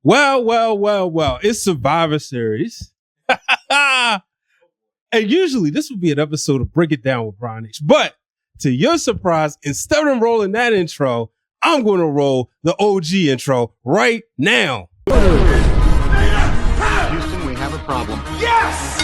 Well. It's Survivor Series. And usually this would be an episode of Break It Down with Brian H. But to your surprise, instead of rolling that intro, I'm going to roll the OG intro right now. Houston, we have a problem. Yes!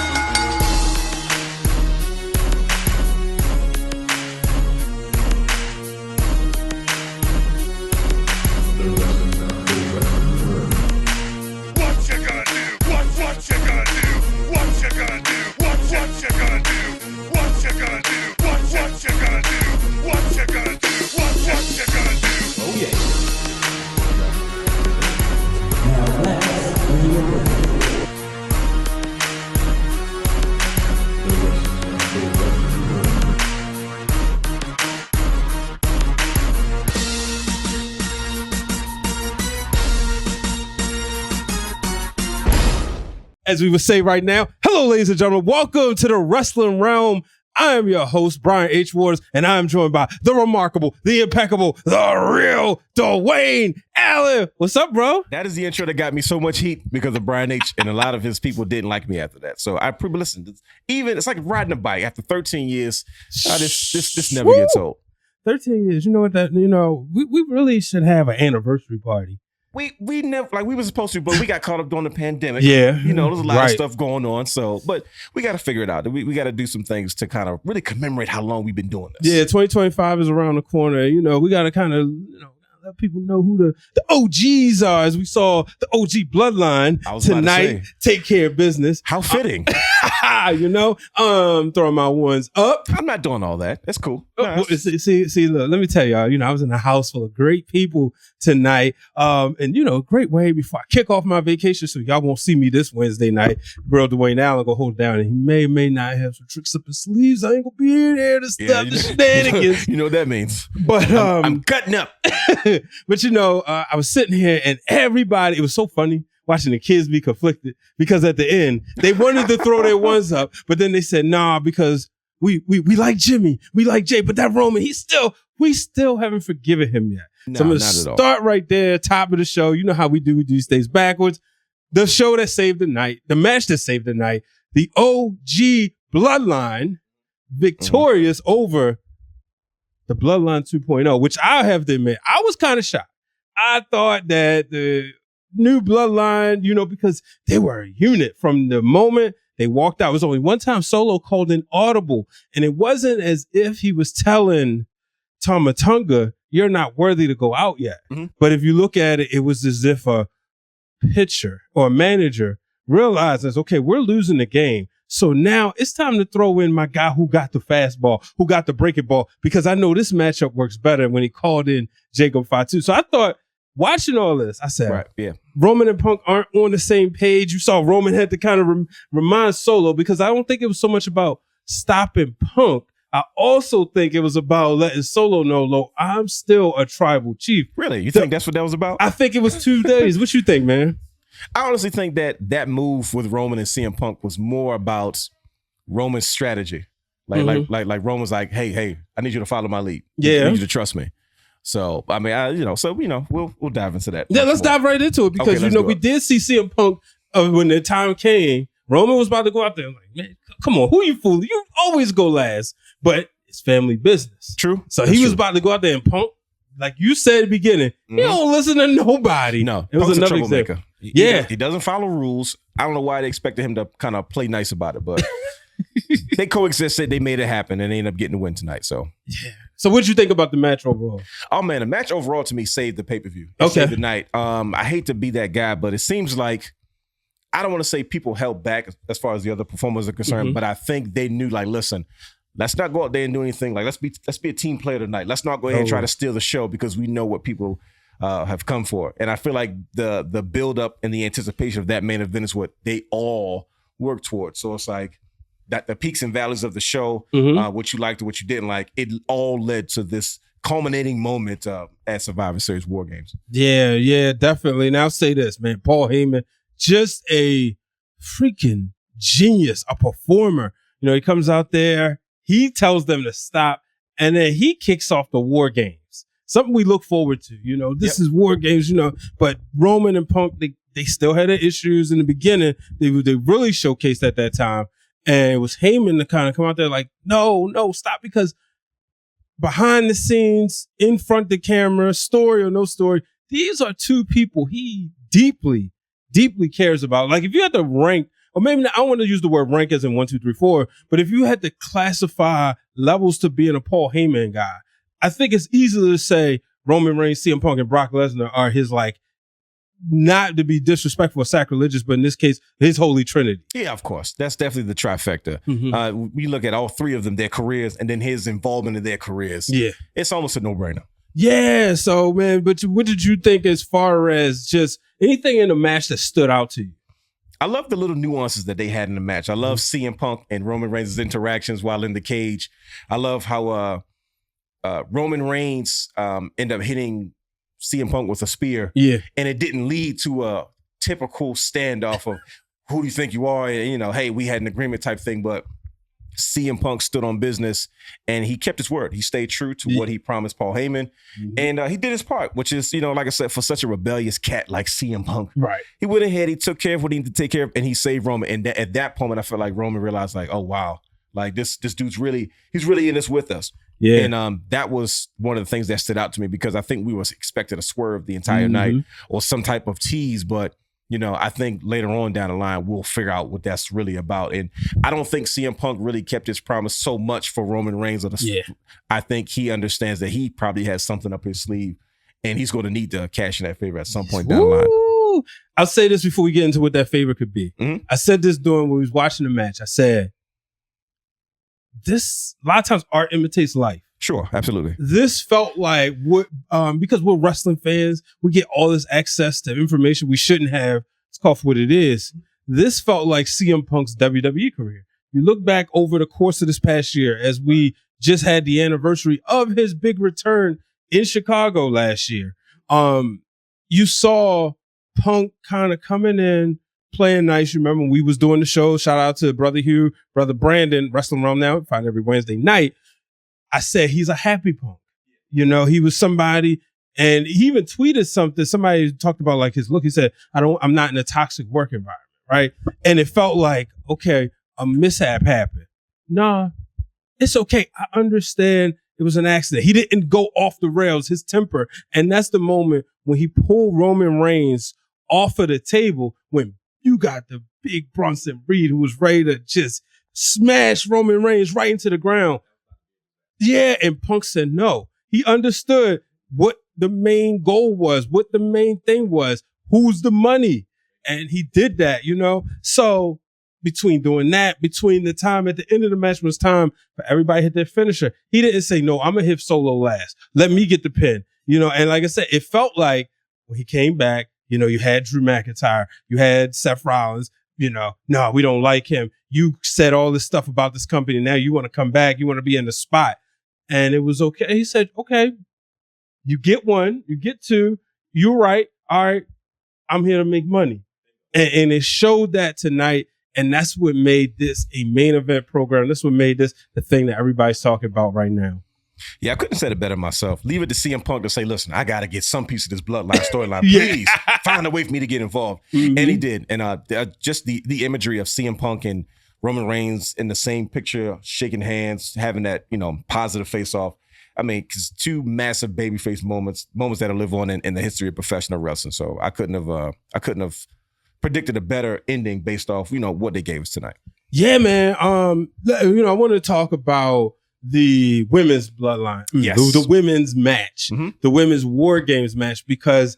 As we would say right now, hello, ladies and gentlemen. Welcome to the Wrestling Wrealm. I am your host, Brian H. Waters, and I am joined by the remarkable, the impeccable, the real Dwayne Allen. What's up, bro? That is the intro that got me so much heat because of Brian H. And a lot of his people didn't like me after that. So I listen. It's like riding a bike after 13 years. This never gets old. 13 years. You know what? We really should have an anniversary party. We never, like, we were supposed to, but we got caught up during the pandemic. Yeah. You know, there's a lot of stuff going on. So, but we got to figure it out. We got to do some things to kind of really commemorate how long we've been doing this. Yeah, 2025 is around the corner. You know, we got to kind of, let people know who the OGs are, as we saw the OG Bloodline tonight take care of business. How fitting. Throwing my ones up. I'm not doing all that. That's cool. See, look, let me tell y'all, I was in a house full of great people tonight. And great way before I kick off my vacation, so y'all won't see me this Wednesday night. Real Dwayne Allen gonna hold down, and he may not have some tricks up his sleeves. I ain't gonna be in there to stop the shenanigans. You know what that means. But I'm cutting up. But I was sitting here and everybody, it was so funny watching the kids be conflicted because at the end they wanted to throw their ones up, but then they said, nah, because we like Jimmy, we like Jay, but that Roman, we still haven't forgiven him yet. No, so I'm going to start right there, top of the show. You know how we do these things backwards. The show that saved the night, the match that saved the night, the OG Bloodline victorious over the Bloodline 2.0, which I have to admit, I was kind of shocked. I thought that the new Bloodline, because they were a unit from the moment they walked out. It was only one time Solo called an audible, and it wasn't as if he was telling Tama Tonga, you're not worthy to go out yet. Mm-hmm. But if you look at it, it was as if a pitcher or a manager realizes, okay, we're losing the game. So now it's time to throw in my guy who got the fastball, who got the breaking ball, because I know this matchup works better when he called in Jacob Fatu. So I thought, watching all this, I said, Roman and Punk aren't on the same page. You saw Roman had to kind of remind Solo, because I don't think it was so much about stopping Punk. I also think it was about letting Solo know, I'm still a tribal chief. Really? You think that's what that was about? I think it was 2 days. What you think, man? I honestly think that move with Roman and CM Punk was more about Roman's strategy. Like Roman's like, hey, I need you to follow my lead. Yeah. I need you to trust me. So, I mean, we'll dive into that. Yeah, let's dive right into it, because, we did see CM Punk when the time came. Roman was about to go out there. I'm like, man, come on, who you fooling? You always go last, but it's family business. True. So he was about to go out there, and Punk, like you said at the beginning, he don't listen to nobody. No, it was Punk's another a troublemaker. example. He doesn't follow rules. I don't know why they expected him to kind of play nice about it, but they coexisted. They made it happen, and they ended up getting the win tonight. So yeah. So what did you think about the match overall? Oh man, the match overall to me saved the pay-per-view. Saved the night. I hate to be that guy, but it seems like, I don't want to say people held back as far as the other performers are concerned, but I think they knew, like, listen, let's not go out there and do anything. Like, let's be a team player tonight. Let's not go ahead and try to steal the show, because we know what people have come for. And I feel like the build up and the anticipation of that main event is what they all work towards. So it's like that the peaks and valleys of the show, what you liked or what you didn't like, it all led to this culminating moment at Survivor Series Wargames. Yeah, definitely. Now I'll say this, man, Paul Heyman, just a freaking genius, a performer. He comes out there, he tells them to stop, and then he kicks off the Wargames. Something we look forward to. This is Wargames, but Roman and Punk, they still had their issues in the beginning. They really showcased at that time. And it was Heyman to kind of come out there like, no, stop. Because behind the scenes, in front of the camera, story or no story, these are two people he deeply, deeply cares about. Like if you had to rank, or maybe not, I don't want to use the word rank as in 1, 2, 3, 4, but if you had to classify levels to being a Paul Heyman guy, I think it's easy to say Roman Reigns, CM Punk, and Brock Lesnar are his, like, not to be disrespectful or sacrilegious, but in this case, his holy trinity. Yeah, of course. That's definitely the trifecta. We look at all three of them, their careers, and then his involvement in their careers. Yeah. It's almost a no-brainer. Yeah, so, man, but what did you think as far as just anything in the match that stood out to you? I love the little nuances that they had in the match. I love CM Punk and Roman Reigns' interactions while in the cage. I love how Roman Reigns ended up hitting CM Punk with a spear. Yeah. And it didn't lead to a typical standoff of who do you think you are? And, you know, hey, we had an agreement type thing, but CM Punk stood on business and he kept his word. He stayed true to what he promised Paul Heyman. And he did his part, which is, you know, like I said, for such a rebellious cat like CM Punk, right? He went ahead, he took care of what he needed to take care of, and he saved Roman. And at that moment, I felt like Roman realized, like, oh, wow, like this dude's he's really in this with us. Yeah. And that was one of the things that stood out to me because I think we was expecting a swerve the entire night or some type of tease, but you know, I think later on down the line, we'll figure out what that's really about. And I don't think CM Punk really kept his promise so much for Roman Reigns. I think he understands that he probably has something up his sleeve and he's going to need to cash in that favor at some point down the line. I'll say this before we get into what that favor could be. I said this when we was watching the match. I said, a lot of times art imitates life. Sure, absolutely. This felt like because we're wrestling fans, we get all this access to information we shouldn't have. It's called for what it is. This felt like CM Punk's WWE career. You look back over the course of this past year, as we just had the anniversary of his big return in Chicago last year. You saw Punk kind of coming in, playing nice. You remember when we was doing the show? Shout out to Brother Hugh, Brother Brandon, Wrestling Wrealm now, find every Wednesday night. I said he's a happy Punk. You know, he was somebody, and he even tweeted something. Somebody talked about like his look. He said, I'm not in a toxic work environment, right? And it felt like, okay, a mishap happened. Nah, it's okay. I understand it was an accident. He didn't go off the rails, his temper. And that's the moment when he pulled Roman Reigns off of the table when you got the big Bronson Reed who was ready to just smash Roman Reigns right into the ground. Yeah, and Punk said no. He understood what the main goal was, what the main thing was, who's the money. And he did that, you know? So between doing that, between the time at the end of the match was time for everybody to hit their finisher, he didn't say, no, I'm going to hit Solo last. Let me get the pin. You know, and like I said, it felt like when he came back, you know, you had Drew McIntyre, you had Seth Rollins, you know, no, we don't like him. You said all this stuff about this company. Now you want to come back. You want to be in the spot. And it was okay. He said, okay, you get one, you get two. You're right. All right. I'm here to make money. And it showed that tonight. And that's what made this a main event program. That's what made this the thing that everybody's talking about right now. Yeah, I couldn't have said it better myself. Leave it to CM Punk to say, listen, I got to get some piece of this bloodline storyline. Please find a way for me to get involved. And he did. And just the imagery of CM Punk and Roman Reigns in the same picture, shaking hands, having that, you know, positive face off. I mean, cause two massive babyface moments that'll live on in the history of professional wrestling. So I couldn't have predicted a better ending based off, you know, what they gave us tonight. Yeah, man. You know, I want to talk about the women's bloodline. Yes. The women's match, the women's Wargames match, because,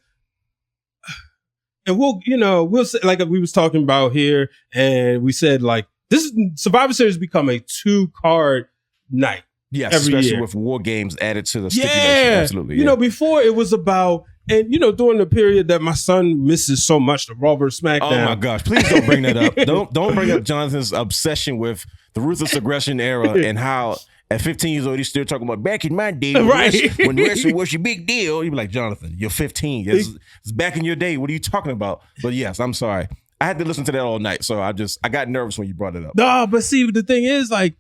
and we'll say, like we was talking about here, and we said like, this is Survivor Series become a 2-card night. Yes, especially with Wargames added to the stipulation. Absolutely. You know, before it was about, and you know, during the period that my son misses so much, the Raw vs. SmackDown. Oh my gosh, please don't bring that up. Don't bring up Jonathan's obsession with the ruthless aggression era and how at 15 years old he's still talking about back in my day when wrestling was your big deal. You'd be like, Jonathan, you're 15. It's back in your day. What are you talking about? But yes, I'm sorry. I had to listen to that all night, so I got nervous when you brought it up. No, but see, the thing is, like,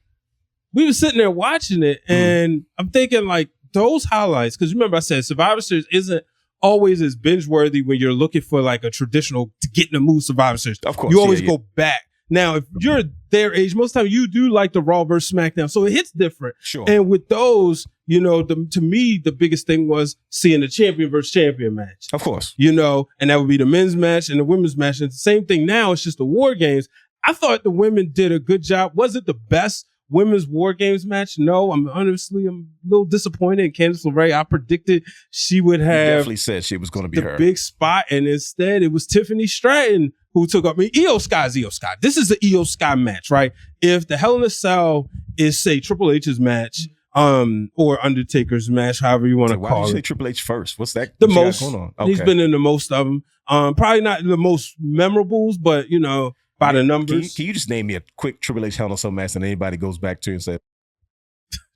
we were sitting there watching it, and I'm thinking, like, those highlights, because remember I said Survivor Series isn't always is binge worthy when you're looking for like a traditional to get in the mood Survivor Series. Of course, you always go back. Now, if you're their age, most time you do like the Raw versus SmackDown, so it hits different. Sure. And with those, you know, to me, the biggest thing was seeing the champion versus champion match. Of course. You know, and that would be the men's match and the women's match. And it's the same thing now. It's just the War Games. I thought the women did a good job. Was it the best women's War Games match? No, I'm a little disappointed in Candice LeRae. I predicted she would have. You definitely said she was going to be the big spot, and instead it was Tiffany Stratton who took up. I mean, Io Sky's Io Sky. This is the Io Sky match, right? If the Hell in a Cell is, say, Triple H's match, or Undertaker's match, however you want to call it. Why did you say Triple H first? What's that? The most. Going on? Okay. He's been in the most of them. Probably not the most memorables, but you know, by the numbers. Can you just name me a quick Triple H Hell in a Cell match that anybody goes back to and says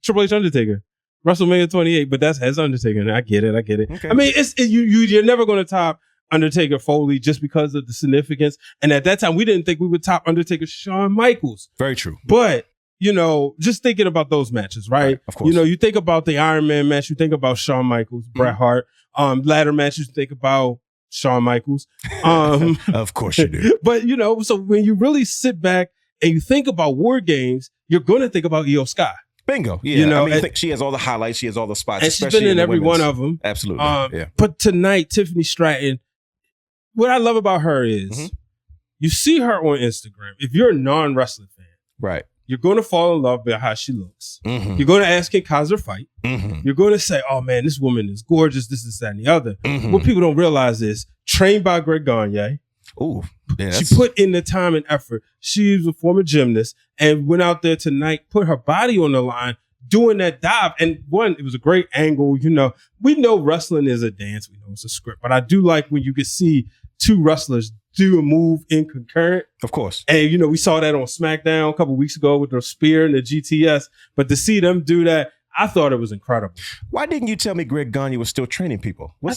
Triple H Undertaker, WrestleMania 28? But that's as Undertaker. I get it. Okay. I mean, you're never going to top Undertaker Foley just because of the significance. And at that time, we didn't think we would top Undertaker Shawn Michaels. Very true. But you know, just thinking about those matches, right? Of course. You know, you think about the Iron Man match, you think about Shawn Michaels, Bret Hart. Ladder matches, you think about Shawn Michaels. Of course you do. But, you know, so when you really sit back and you think about War Games, you're going to think about Io Sky. Bingo. Yeah. You know, I mean, I think she has all the highlights. She has all the spots. And she's been in every one of them. Absolutely. Yeah. But tonight, Tiffany Stratton, what I love about her is you see her on Instagram. If you're a non-wrestling fan, right, you're going to fall in love with how she looks. Mm-hmm. You're going to ask, can Kaiser fight? Mm-hmm. You're going to say, oh man, this woman is gorgeous, this, that, and the other. Mm-hmm. What people don't realize is, trained by Greg Gagne. Ooh, yeah, she put in the time and effort. She's a former gymnast and went out there tonight, put her body on the line, doing that dive. And one, it was a great angle. You know, we know wrestling is a dance. We know it's a script. But I do like when you can see two wrestlers do a move in concurrent. Of course. And, you know, we saw that on SmackDown a couple of weeks ago with the spear and the GTS. But to see them do that, I thought it was incredible. Why didn't you tell me Greg Gagne was still training people? I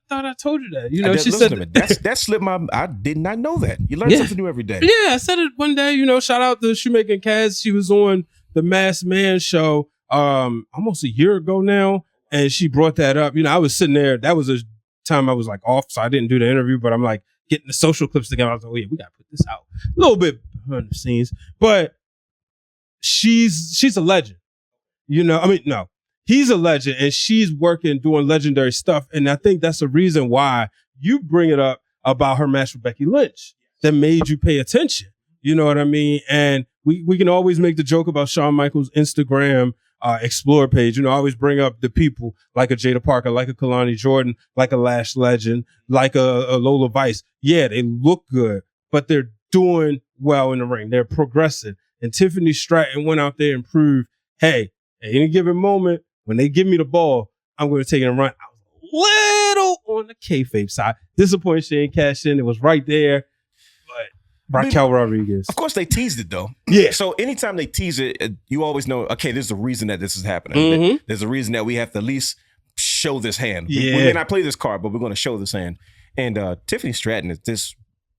thought I told you that. You know, she said that slipped my. I did not know that. You learn something new every day. Yeah, I said it one day. You know, shout out to Shoemaker and Kaz. She was on the Masked Man show almost a year ago now, and she brought that up. You know, I was sitting there. That was a time I was like off, so I didn't do the interview. But I'm like getting the social clips together. I was like, oh yeah, we got to put this out a little bit behind the scenes. But she's a legend. You know, I mean, no, he's a legend and she's working, doing legendary stuff. And I think that's the reason why you bring it up about her match with Becky Lynch that made you pay attention. You know what I mean? And we can always make the joke about Shawn Michaels' Instagram Explore page. You know, I always bring up the people like a Jada Parker, like a Kalani Jordan, like a Lash Legend, like a Lola Vice. Yeah, they look good, but they're doing well in the ring. They're progressing. And Tiffany Stratton went out there and proved, hey, at any given moment, when they give me the ball, I'm going to take it and run. I was a little on the kayfabe side. Disappointed she ain't cashed in. It was right there. But Raquel Rodriguez. Of course, they teased it, though. Yeah. So anytime they tease it, you always know, okay, there's a reason that this is happening. Mm-hmm. There's a reason that we have to at least show this hand. Yeah. We may not play this card, but we're going to show this hand. And Tiffany Stratton is this,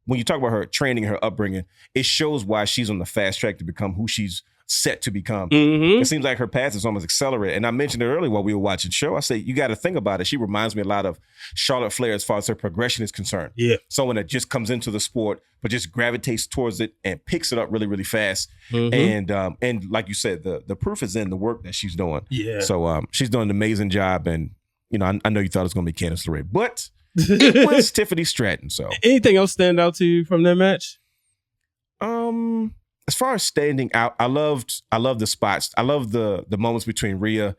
when you talk about her training, her upbringing, it shows why she's on the fast track to become who she's set to become. Mm-hmm. It seems like her path is almost accelerated. And I mentioned it earlier while we were watching the show. I say, you got to think about it. She reminds me a lot of Charlotte Flair as far as her progression is concerned. Yeah. Someone that just comes into the sport, but just gravitates towards it and picks it up really, really fast. Mm-hmm. And like you said, the proof is in the work that she's doing. Yeah. So she's doing an amazing job. And, you know, I know you thought it was going to be Candice LeRae, but it was Tiffany Stratton. So anything else stand out to you from that match? As far as standing out, I love the spots. I love the moments between Rhea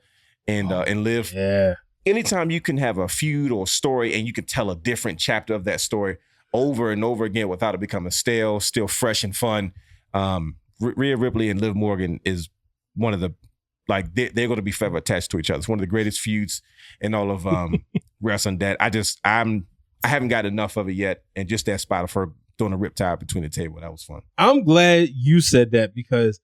and Liv. Yeah. Anytime you can have a feud or story and you can tell a different chapter of that story over and over again without it becoming stale, still fresh and fun. Rhea Ripley and Liv Morgan is one of the, like, they're going to be forever attached to each other. It's one of the greatest feuds in all of wrestling that I haven't got enough of it yet. And just that spot of her throwing a riptide between the table, that was fun. I'm glad you said that because,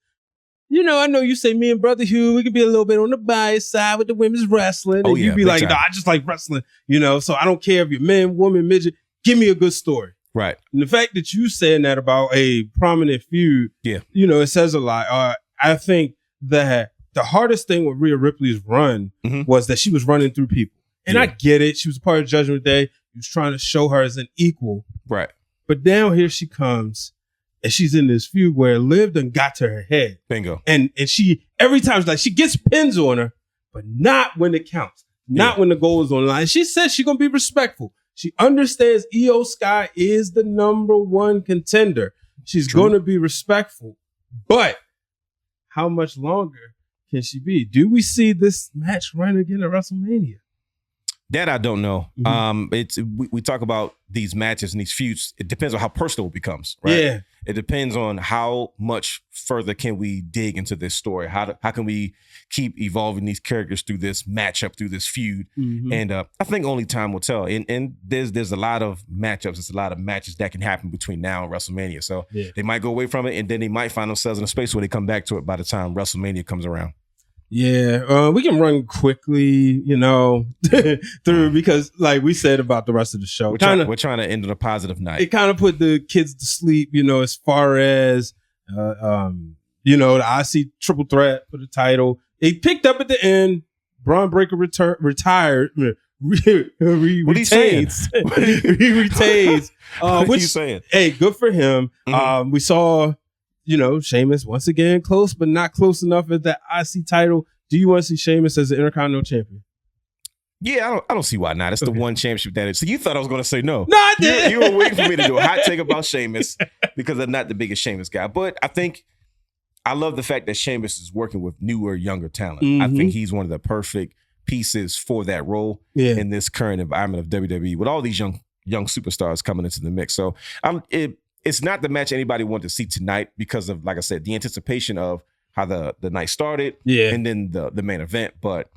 you know, I know you say me and Brother Hugh, we can be a little bit on the biased side with the women's wrestling. And you'd be like, no, I just like wrestling, you know, so I don't care if you're man, woman, midget, give me a good story. Right. And the fact that you saying that about a prominent feud, you know, it says a lot. I think that the hardest thing with Rhea Ripley's run was that she was running through people. And I get it. She was part of Judgment Day. He was trying to show her as an equal. Right. But now here she comes, and she's in this feud where Liv done got to her head. Bingo. And she, every time, like, she gets pins on her, but not when it counts. Not when the goal is on the line. She says she's going to be respectful. She understands Io Sky is the number one contender. She's going to be respectful. But how much longer can she be? Do we see this match run again at WrestleMania? That I don't know. We talk about these matches and these feuds. It depends on how personal it becomes, right? Yeah. It depends on how much further can we dig into this story. How can we keep evolving these characters through this matchup, through this feud? And I think only time will tell. And there's a lot of matchups. There's a lot of matches that can happen between now and WrestleMania. So they might go away from it, and then they might find themselves in a space where they come back to it by the time WrestleMania comes around. Yeah, we can run quickly, through because, like we said about the rest of the show, we're trying to end on a positive night. It kind of put the kids to sleep, as far as the IC triple threat for the title. They picked up at the end. Braun Breaker retired. He retains. He retains. What are you saying? Hey, good for him. We saw. Sheamus once again close, but not close enough at that IC title. Do you want to see Sheamus as the Intercontinental Champion? Yeah, I don't see why not. It's the one championship that is. So you thought I was going to say no. No, I did. You were waiting for me to do a hot take about Sheamus because I'm not the biggest Sheamus guy. But I think I love the fact that Sheamus is working with newer, younger talent. I think he's one of the perfect pieces for that role in this current environment of WWE with all these young superstars coming into the mix. So it's not the match anybody wanted to see tonight because of, like I said, the anticipation of how the night started and then the main event. But,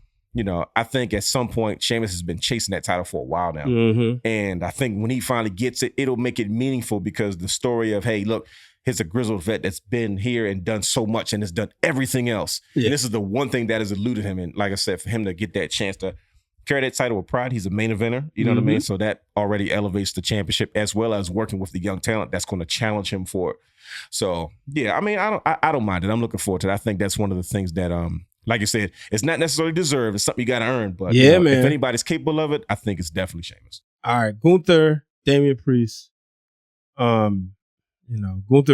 I think at some point, Sheamus has been chasing that title for a while now. And I think when he finally gets it, it'll make it meaningful because the story of, hey, look, here's a grizzled vet that's been here and done so much and has done everything else. And this is the one thing that has eluded him. And like I said, for him to get that chance to carry that title with pride. He's a main eventer. You know what I mean? So that already elevates the championship as well as working with the young talent that's going to challenge him for it. So yeah, I mean, I don't mind it. I'm looking forward to it. I think that's one of the things that, like you said, it's not necessarily deserved. It's something you got to earn. But man, if anybody's capable of it, I think it's definitely Sheamus. All right, Gunther, Damian Priest. Gunther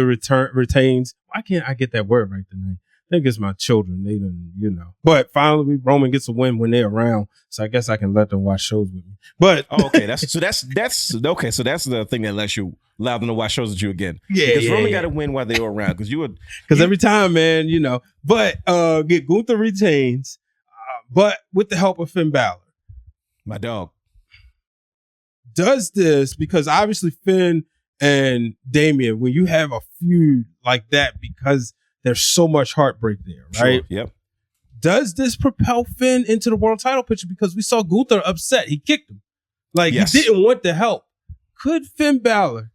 retains. Why can't I get that word right tonight? I think it's my children. They don't, But finally, Roman gets a win when they're around. So I guess I can let them watch shows with me. But okay, that's okay. So that's the thing that lets you allow them to watch shows with you again. Yeah, because Roman got to win while they were around. Because every time, man, But get Gunther retains, but with the help of Finn Balor, my dog, does this because obviously Finn and Damian, when you have a feud like that, because there's so much heartbreak there, right? Sure. Yep. Does this propel Finn into the world title picture? Because we saw Gunther upset. He kicked him. He didn't want the help. Could Finn Balor,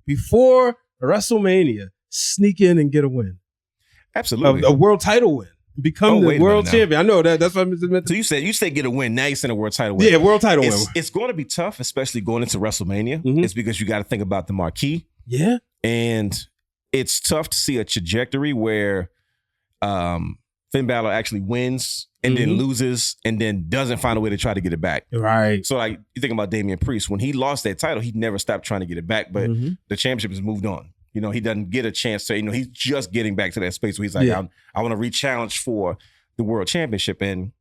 before WrestleMania, sneak in and get a win? Absolutely. A world title win. Become the world champion. I know that's what I meant. So you said get a win. Now you're saying a world title win. Yeah, world title win. It's going to be tough, especially going into WrestleMania. It's because you got to think about the marquee. Yeah. And it's tough to see a trajectory where Finn Balor actually wins and then loses and then doesn't find a way to try to get it back. Right. So like you think about Damian Priest, when he lost that title, he never stopped trying to get it back, but the championship has moved on. He doesn't get a chance to, he's just getting back to that space where he's like, I want to re-challenge for the world championship. And,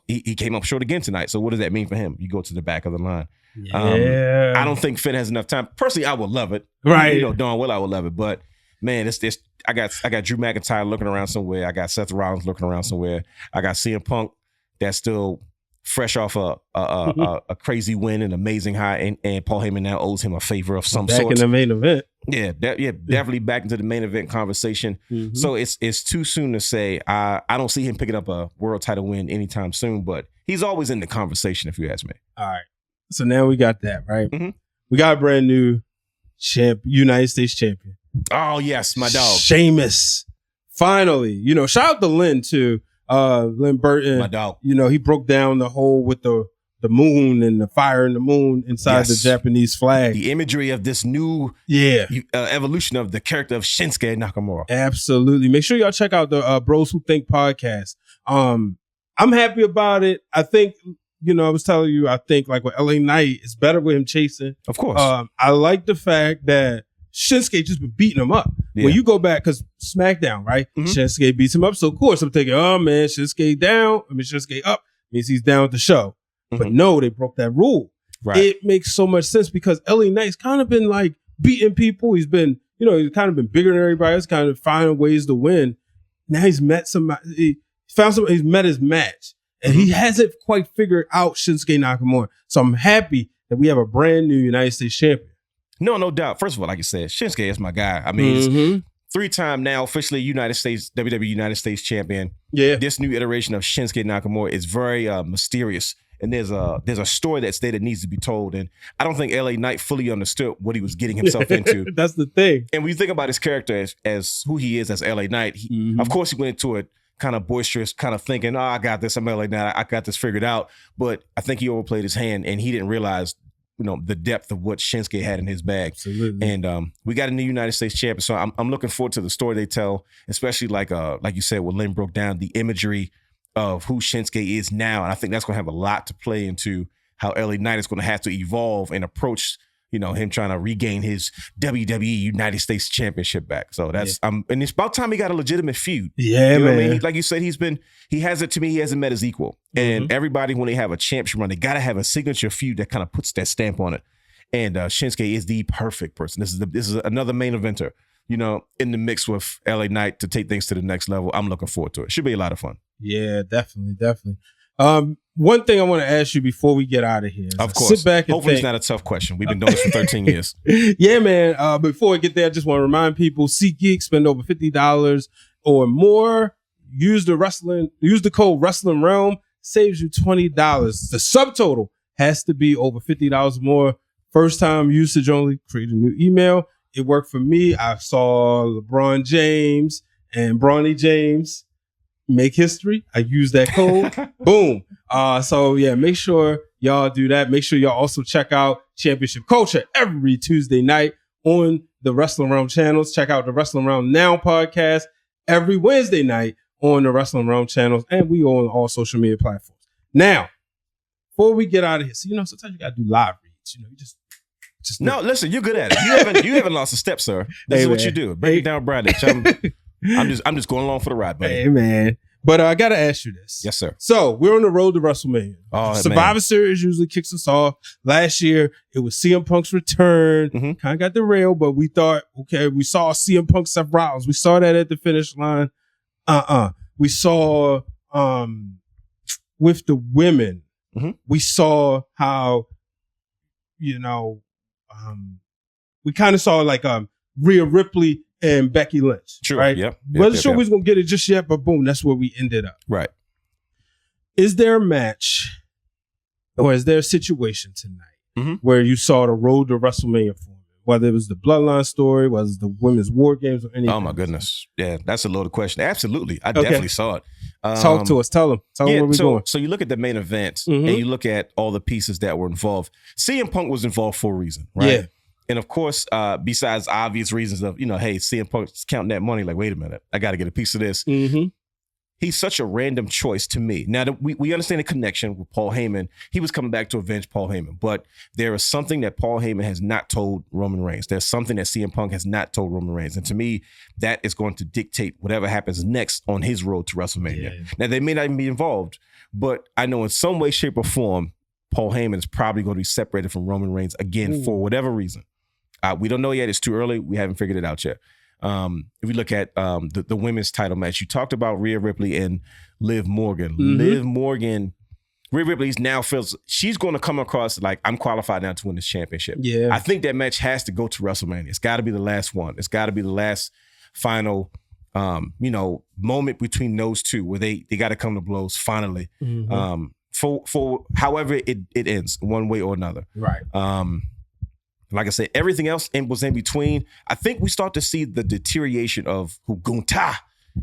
he came up short again tonight. So what does that mean for him? You go to the back of the line. Yeah. I don't think Finn has enough time. Personally, I would love it. Right. Darn well I would love it. But man, it's this. I got Drew McIntyre looking around somewhere. I got Seth Rollins looking around somewhere. I got CM Punk that's still fresh off a crazy win, an amazing high, and Paul Heyman now owes him a favor of some sort. Back in the main event. Yeah, definitely back into the main event conversation. So it's too soon to say. I don't see him picking up a world title win anytime soon, but he's always in the conversation if you ask me. All right. So now we got that, right? We got a brand new United States champion. Oh, yes, my dog. Sheamus. Finally. Shout out to Lynn, too. Lynn Burton. My dog. He broke down the whole with the moon and the fire and the moon inside the Japanese flag. The imagery of this new evolution of the character of Shinsuke Nakamura. Absolutely. Make sure y'all check out the Bros Who Think podcast. I'm happy about it. I think I was telling you, I think like with LA Knight, it's better with him chasing. Of course. I like the fact that Shinsuke just been beating him up. Yeah. When you go back, because SmackDown, right? Shinsuke beats him up. So of course I'm thinking, oh man, Shinsuke up means he's down with the show. But no, they broke that rule. Right. It makes so much sense because LA Knight's kind of been like beating people. He's been, he's kind of been bigger than everybody else, kind of finding ways to win. Now he's met somebody, he's met his match. And he hasn't quite figured out Shinsuke Nakamura. So I'm happy that we have a brand new United States champion. No doubt. First of all, like you said, Shinsuke is my guy. I mean, he's 3-time now officially WWE United States champion. Yeah. This new iteration of Shinsuke Nakamura is very mysterious. And there's a story that needs to be told. And I don't think LA Knight fully understood what he was getting himself into. That's the thing. And when you think about his character as who he is as LA Knight, of course he went into it kind of boisterous, kind of thinking, I got this, I'm LA Knight, I got this figured out. But I think he overplayed his hand and he didn't realize the depth of what Shinsuke had in his bag. Absolutely. And we got a new United States champion. So I'm looking forward to the story they tell, especially like you said, what Lynn broke down, the imagery of who Shinsuke is now. And I think that's going to have a lot to play into how LA Knight is going to have to evolve and approach, him trying to regain his WWE United States Championship back. So that's, and it's about time he got a legitimate feud. Yeah, man. What I mean? Like you said, he hasn't met his equal. And everybody, when they have a championship run, they got to have a signature feud that kind of puts that stamp on it. And Shinsuke is the perfect person. This is another main eventer, in the mix with LA Knight to take things to the next level. I'm looking forward to it. Should be a lot of fun. Yeah, definitely. One thing I want to ask you before we get out of here. Of course. Sit back and hopefully think. It's not a tough question. We've been doing this for 13 years. Yeah, man. Before we get there, I just want to remind people, SeatGeek, spend over $50 or more. Use the code Wrestling Wrealm, saves you $20. The subtotal has to be over $50 more. First time usage only. Create a new email. It worked for me. I saw LeBron James and Bronny James make history. I used that code. Boom. So yeah, make sure y'all do that. Make sure y'all also check out Championship Culture every Tuesday night on the Wrestling Wrealm channels. Check out the Wrestling Wrealm Now podcast every Wednesday night on the Wrestling Wrealm channels, and we on all social media platforms. Now, before we get out of here, so sometimes you gotta do live reads. You just no. Listen, you're good at it. You haven't lost a step, sir. This is what you do. Break it down, Brandon. I'm just going along for the ride, buddy. Hey, man. But I got to ask you this. Yes, sir. So we're on the road to WrestleMania. Survivor Series usually kicks us off. Last year, it was CM Punk's return. Kind of got derailed, but we thought, okay, we saw CM Punk, Seth Rollins. We saw that at the finish line. We saw with the women, we saw how, we kind of saw like Rhea Ripley and Becky Lynch. True. Right? Yep. Wasn't sure we was going to get it just yet, but boom, that's where we ended up. Right. Is there a match or is there a situation tonight where you saw the road to WrestleMania for me? Whether it was the Bloodline story, whether it was the women's war games or anything. Oh my goodness. Yeah, that's a loaded question. Absolutely. I definitely saw it. Talk to us. Tell them where we're going. So you look at the main event and you look at all the pieces that were involved. CM Punk was involved for a reason, right? Yeah. And of course, besides obvious reasons of, hey, CM Punk's counting that money, like, wait a minute, I got to get a piece of this. He's such a random choice to me. Now, we understand the connection with Paul Heyman. He was coming back to avenge Paul Heyman. But there is something that Paul Heyman has not told Roman Reigns. There's something that CM Punk has not told Roman Reigns. And to me, that is going to dictate whatever happens next on his road to WrestleMania. Yeah. Now, they may not even be involved, but I know in some way, shape, or form, Paul Heyman is probably going to be separated from Roman Reigns again for whatever reason. We don't know yet. It's too early. We haven't figured it out yet. If we look at the women's title match, you talked about Rhea Ripley and Liv Morgan. Rhea Ripley now feels she's going to come across like, I'm qualified now to win this championship. Yeah, I think that match has to go to WrestleMania. It's got to be the last one. It's got to be the last final, moment between those two where they got to come to blows finally. For however it ends, one way or another. Right. Like I said, everything else was in between. I think we start to see the deterioration of who Gunther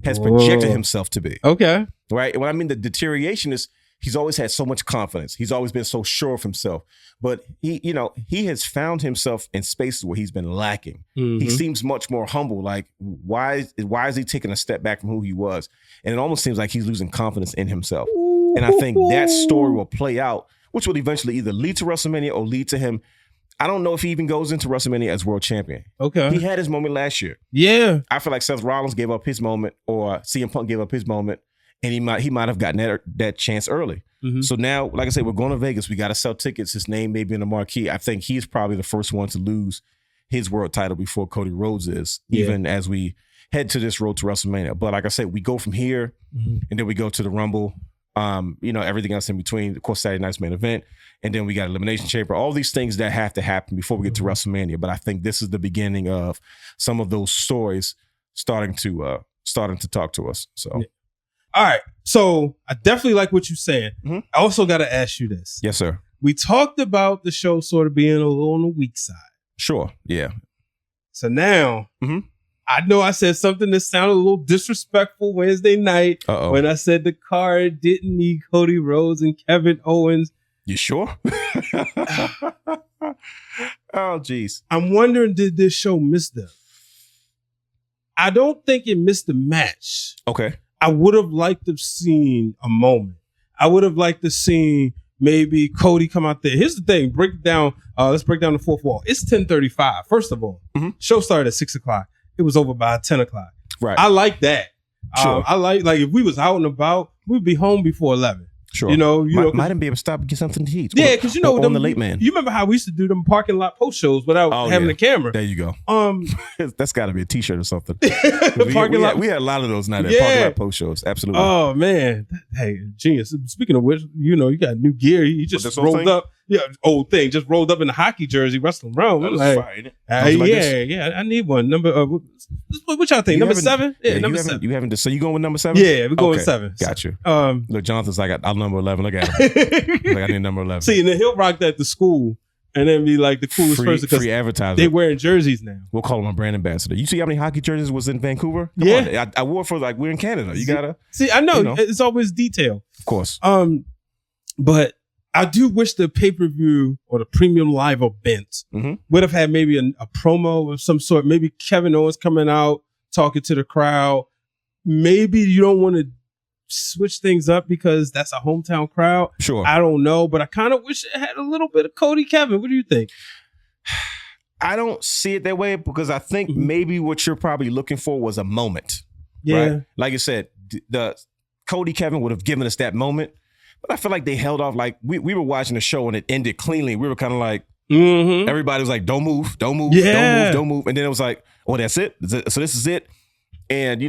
has projected himself to be. Okay. Right? And what I mean the deterioration is he's always had so much confidence. He's always been so sure of himself. But he has found himself in spaces where he's been lacking. He seems much more humble. Like, why is he taking a step back from who he was? And it almost seems like he's losing confidence in himself. And I think that story will play out, which will eventually either lead to WrestleMania or lead to him. I don't know if he even goes into WrestleMania as world champion. Okay. He had his moment last year. Yeah. I feel like Seth Rollins gave up his moment, or CM Punk gave up his moment, and he might have gotten that chance early. Mm-hmm. So now, like I said, we're going to Vegas. We got to sell tickets. His name may be in the marquee. I think he's probably the first one to lose his world title before Cody Rhodes is, even as we head to this road to WrestleMania. But like I said, we go from here, and then we go to the Rumble. Everything else in between, of course, Saturday night's main event, and then we got Elimination Chamber, all these things that have to happen before we get to WrestleMania. But I think this is the beginning of some of those stories starting to talk to us. So, all right. So I definitely like what you're saying. Mm-hmm. I also got to ask you this. Yes, sir. We talked about the show sort of being a little on the weak side. Sure. Yeah. So now, I know I said something that sounded a little disrespectful Wednesday night when I said the card didn't need Cody Rhodes and Kevin Owens. You sure? Oh, geez. I'm wondering, did this show miss them? I don't think it missed the match. Okay. I would have liked to have seen a moment. I would have liked to see maybe Cody come out there. Here's the thing. Let's break down the fourth wall. It's 10:35. First of all, show started at 6 o'clock. It was over by 10 o'clock. Right. I like that. Sure. I like if we was out and about, we'd be home before 11. Sure. Might even be able to stop and get something to eat. Yeah, because on the late man. You remember how we used to do them parking lot post shows without having a camera? There you go. That's got to be a T-shirt or something. We had a lot of those now. Parking lot post shows. Absolutely. Oh man, hey, genius. Speaking of which, you got new gear. You just rolled up. Yeah, old thing. Just rolled up in a hockey jersey, Wrestling Wrealm. I'm like, I need one. Number. What y'all think? Number 7? Yeah, number 7. You haven't. So you going with number 7? Yeah, we're going with 7. Got you. Look, Jonathan's like, I'm number 11. Look at him. Like, I need number 11. See, and then he'll rock that to school, and then be like the coolest person because free advertising. They wearing jerseys now. We'll call him a brand ambassador. You see how many hockey jerseys was in Vancouver? Come on. I wore it for we're in Canada. You gotta see. I know. It's always detail, of course. But I do wish the pay-per-view or the premium live event would have had maybe a promo of some sort. Maybe Kevin Owens coming out talking to the crowd. Maybe you don't want to switch things up because that's a hometown crowd. Sure. I don't know, but I kind of wish it had a little bit of Cody Kevin. What do you think? I don't see it that way because I think maybe what you're probably looking for was a moment. Yeah. Right? Like I said, the Cody Kevin would have given us that moment. But I feel like they held off. Like we were watching the show and it ended cleanly. We were kind of like, everybody was like, don't move, don't move, don't move. And then it was like, oh, that's it? So this is it? And,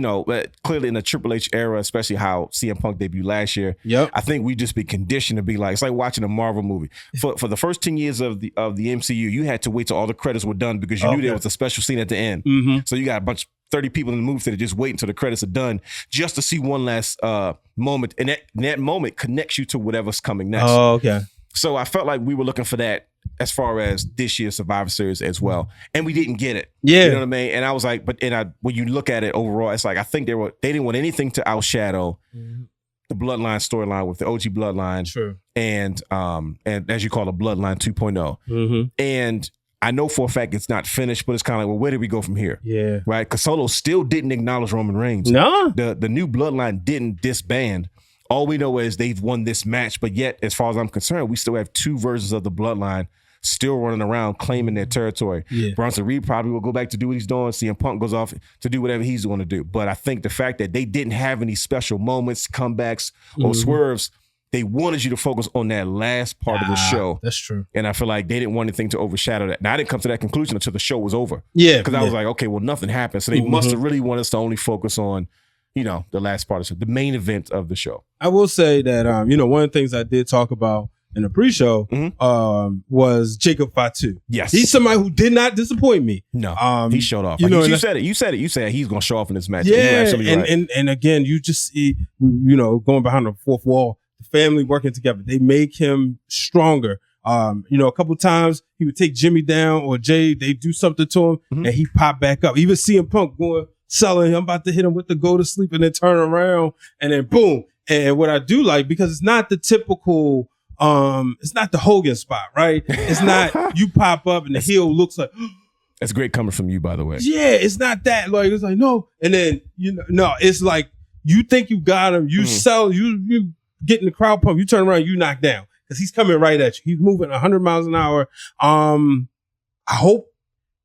clearly in the Triple H era, especially how CM Punk debuted last year, I think we just be conditioned to be like, it's like watching a Marvel movie. For the first 10 years of the MCU, you had to wait till all the credits were done because you knew there was a special scene at the end. So you got a bunch 30 people in the movie that just wait until the credits are done just to see one last moment. And that moment connects you to whatever's coming next. Oh, okay. So I felt like we were looking for that as far as this year's Survivor Series as well. And we didn't get it. Yeah. You know what I mean? And I was like, when you look at it overall, it's like, I think they didn't want anything to outshadow the Bloodline storyline with the OG Bloodline. Sure. And as you call it, Bloodline 2.0. And I know for a fact it's not finished, but it's kind of like, well, where do we go from here? Yeah. Right? Because Solo still didn't acknowledge Roman Reigns. No. The new Bloodline didn't disband. All we know is they've won this match, but yet, as far as I'm concerned, we still have 2 versions of the Bloodline still running around claiming their territory. Yeah. Bronson Reed probably will go back to do what he's doing. CM Punk goes off to do whatever he's going to do. But I think the fact that they didn't have any special moments, comebacks, or swerves, they wanted you to focus on that last part of the show. That's true. And I feel like they didn't want anything to overshadow that. Now, I didn't come to that conclusion until the show was over. Yeah. Because I was like, okay, well, nothing happened. So they must have really wanted us to only focus on, the last part of the show, the main event of the show. I will say that, one of the things I did talk about in the pre-show was Jacob Fatu. Yes. He's somebody who did not disappoint me. No, he showed off. You said it. You said he's going to show off in this match. Yeah, and again, you just see, going behind the fourth wall, the family working together. They make him stronger. A couple times he would take Jimmy down or Jay, they do something to him and he popped back up. Even CM Punk selling, I'm about to hit him with the go to sleep and then turn around and then boom. And what I do like, because it's not the typical, it's not the Hogan spot, right? It's not you pop up and the heel looks like. That's great coming from you, by the way. Yeah, it's not that. Like, it's like, no. And then, no, it's like, you think you got him, you sell, you getting the crowd pumped. You turn around, you knock down because he's coming right at you. He's moving 100 miles an hour. I hope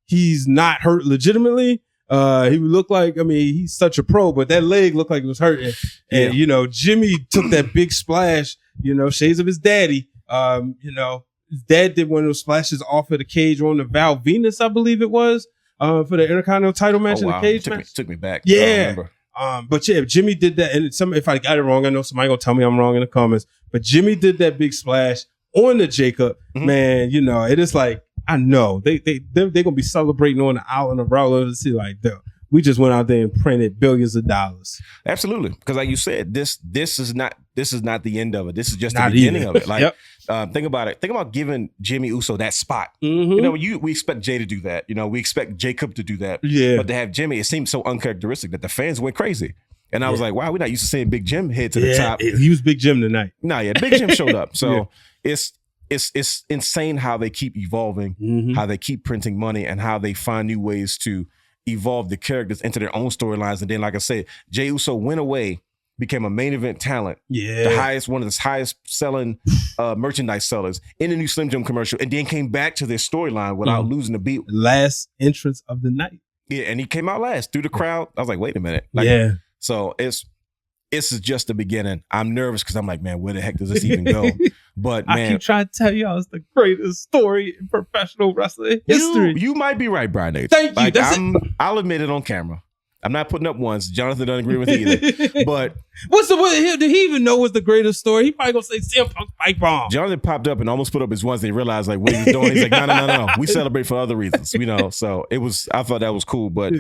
he's not hurt legitimately. He would look like, I mean, he's such a pro, but that leg looked like it was hurting. And, you know, Jimmy took that big splash, you know, shades of his daddy. You know, his dad did one of those splashes off of the cage on the Val Venus, I believe it was, for the Intercontinental title match in the cage match. Took me back. Yeah. But yeah, Jimmy did that. And if I got it wrong, I know somebody gonna tell me I'm wrong in the comments, but Jimmy did that big splash on the Jacob. Man, you know, it is like, I know they're gonna be celebrating on the island of Raul to see like, we just went out there and printed billions of dollars. Absolutely, because like you said, this is not the end of it. This is just the beginning of it. Like, think about it. Think about giving Jimmy Uso that spot. You know, we expect Jay to do that. You know, we expect Jacob to do that. Yeah, but to have Jimmy, it seemed so uncharacteristic that the fans went crazy. And I was like, wow, we're not used to seeing Big Jim head to the top. He was Big Jim tonight. Big Jim showed up. So it's insane how they keep evolving, how they keep printing money, and how they find new ways to evolve the characters into their own storylines. And then, like I said, Jey Uso went away, became a main event talent, one of the highest selling merchandise sellers in the new Slim Jim commercial, and then came back to their storyline without losing the beat. Last entrance of the night. Yeah, and he came out last through the crowd. I was like, wait a minute. So it's just the beginning. I'm nervous because I'm like, man, where the heck does this even go? But man, I keep trying to tell y'all it's the greatest story in professional wrestling history. You might be right, Brian H. Thank you. I'll admit it on camera. I'm not putting up ones. Jonathan doesn't agree with either. But did he even know was the greatest story? He probably gonna say CM Punk Spike Bomb. Jonathan popped up and almost put up his ones and he realized like what he was doing. He's like, no. We celebrate for other reasons, you know. So I thought that was cool. But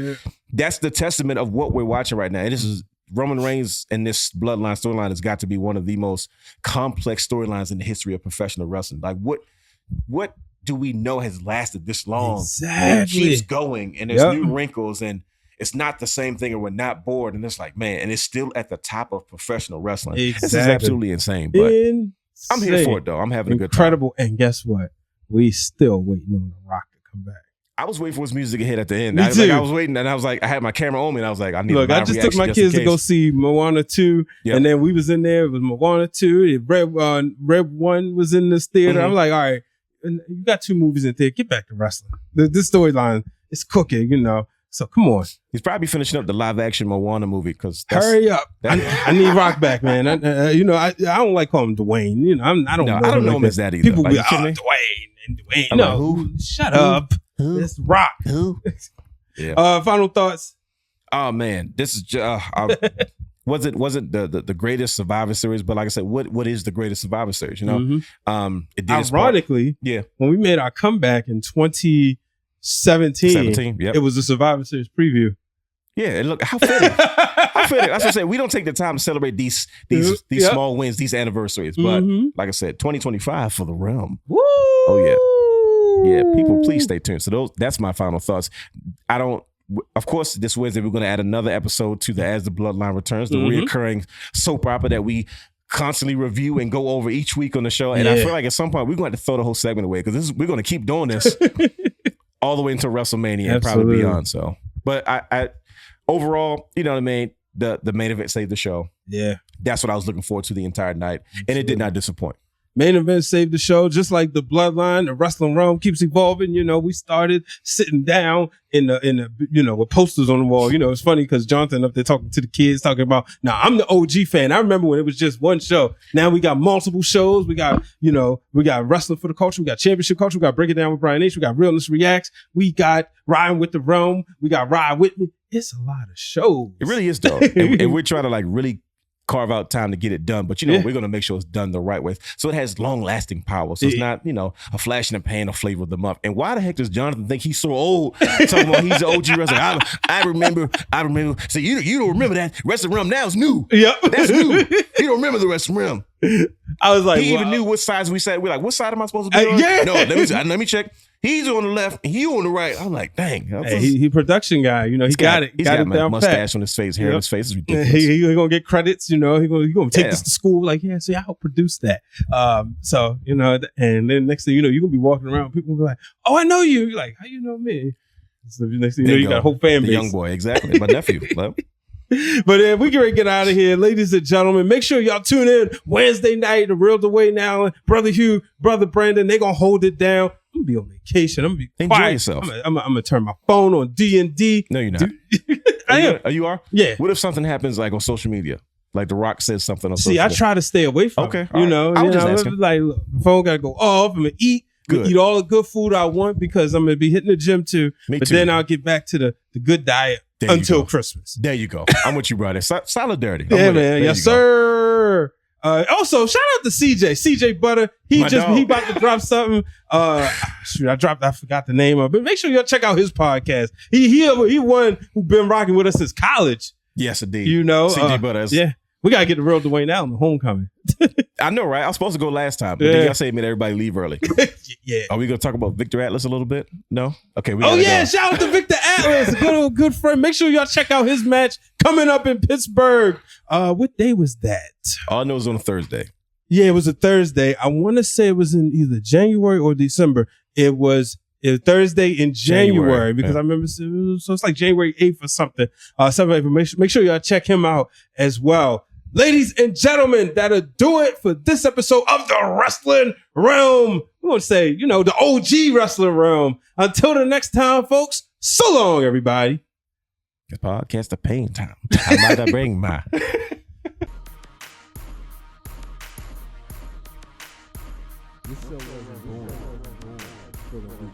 that's the testament of what we're watching right now. And this is Roman Reigns and this Bloodline storyline has got to be one of the most complex storylines in the history of professional wrestling. Like what do we know has lasted this long? Exactly. And it keeps going and there's new wrinkles and it's not the same thing and we're not bored. And it's like, man, and it's still at the top of professional wrestling. Exactly. This is absolutely insane. But I'm here for it though. I'm having a good time. Incredible. And guess what? We still waiting on The Rock to come back. I was waiting for his music to hit at the end. Me too. I was waiting and I was like, I had my camera on me and I was like, I need a live reaction. I just took my kids to go see Moana 2 and then we was in there. It was Moana 2. Red 1 was in this theater. I'm like, all right, you got 2 movies in there. Get back to wrestling. This storyline is cooking, you know. So come on. He's probably finishing up the live action Moana movie because hurry up. I need Rock back, man. I don't like calling him Dwayne. You know, I don't know him as that either. People be Dwayne. I'm no, like, who? Shut up. It's Rock. Who? Yeah. Final thoughts. Oh man, this is wasn't the greatest Survivor Series, but like I said, what is the greatest Survivor Series? You know, it did ironically, when we made our comeback in 2017, it was a Survivor Series preview. Yeah, and look how fitting. How fitting. That's what I'm saying. We don't take the time to celebrate these small wins, these anniversaries. But like I said, 2025 for the Realm. Woo! Oh yeah. Yeah, people, please stay tuned. So that's my final thoughts. Of course, this Wednesday, we're going to add another episode to the As the Bloodline Returns, the reoccurring soap opera that we constantly review and go over each week on the show. And I feel like at some point, we're going to have to throw the whole segment away because we're going to keep doing this all the way until WrestleMania and probably beyond. So, but I overall, you know what I mean? The main event saved the show. Yeah. That's what I was looking forward to the entire night. And it did not disappoint. Main event saved the show, just like the Bloodline. The Wrestling Wrealm keeps evolving. You know, we started sitting down in the with posters on the wall. You know, it's funny because Jonathan up there talking to the kids, talking about, now I'm the OG fan. I remember when it was just one show. Now we got multiple shows. We got Wrestling for the Culture. We got Championship Culture. We got Break It Down with Brian H. We got Realness Reacts. We got Riding with the Realm. We got Ride With Me. It's a lot of shows. It really is, though. and we're trying to really carve out time to get it done. But, we're going to make sure it's done the right way. So it has long-lasting power. So it's not, a flash in the pan or flavor of the month. And why the heck does Jonathan think he's so old? Talking about he's an OG wrestler. I remember. So you don't remember that. Wrestling Wrealm now is new. Yep. That's new. You don't remember the Wrestling Wrealm. I was like, he even knew what sides we sat. We're like, what side am I supposed to be on? Yeah. No, let me check. He's on the left and you on the right. I'm like, dang. He production guy. He got it. He's got a mustache on his face, hair on his face. Is ridiculous. He gonna get credits. He gonna take this to school. Like, see, I helped produce that. So and then next thing you know, you're gonna be walking around. People will be like, oh, I know you. You're like, how you know me? So next thing you know, you got a whole fan base. The young boy, exactly. My nephew. But we can get out of here, ladies and gentlemen. Make sure y'all tune in Wednesday night. The Real Dwayne Allen, Brother Hugh, Brother Brandon. They gonna hold it down. I'm gonna be on vacation. I'm gonna be enjoy quiet. yourself. I'm gonna turn my phone on D&D. No, you're not. I am. You are? Yeah. What if something happens like on social media? Like The Rock says something on social See, I media? try to stay away from Okay, it. all You right. know, I was just asking. like look, the phone gotta go off. I'm gonna eat. Good. Eat all the good food I want because I'm gonna be hitting the gym too. Me but too. then I'll get back to the good diet There you until go. Christmas. There you go. I'm with you, brother. Solidarity. I'm Yeah, with it. man. There Yes, you go. sir. Also, shout out to CJ Butter. He My dog. about to drop something. I forgot the name of it. But make sure y'all check out his podcast. He one who been rocking with us since college. Yes, indeed. You know, CJ Butters. yeah. We gotta get the Real Dwayne Allen the homecoming. I know, right? I was supposed to go last time, but Yeah. then y'all say made everybody leave early. Yeah. Are we going to talk about Victor Atlas a little bit? No? Okay. Oh yeah, shout out to Victor Atlas, a good friend. Make sure y'all check out his match coming up in Pittsburgh. What day was that? All I know is on a Thursday. Yeah, it was a Thursday. I want to say it was in either January or December. It was a Thursday in January because I remember, so it's like January 8th or something. Make sure y'all check him out as well. Ladies and gentlemen, that'll do it for this episode of the Wrestling Wrealm. We want to say, the OG Wrestling Wrealm. Until the next time, folks, so long, everybody. The podcast of pain time. How might I bring my... This show wasn't born for the weak.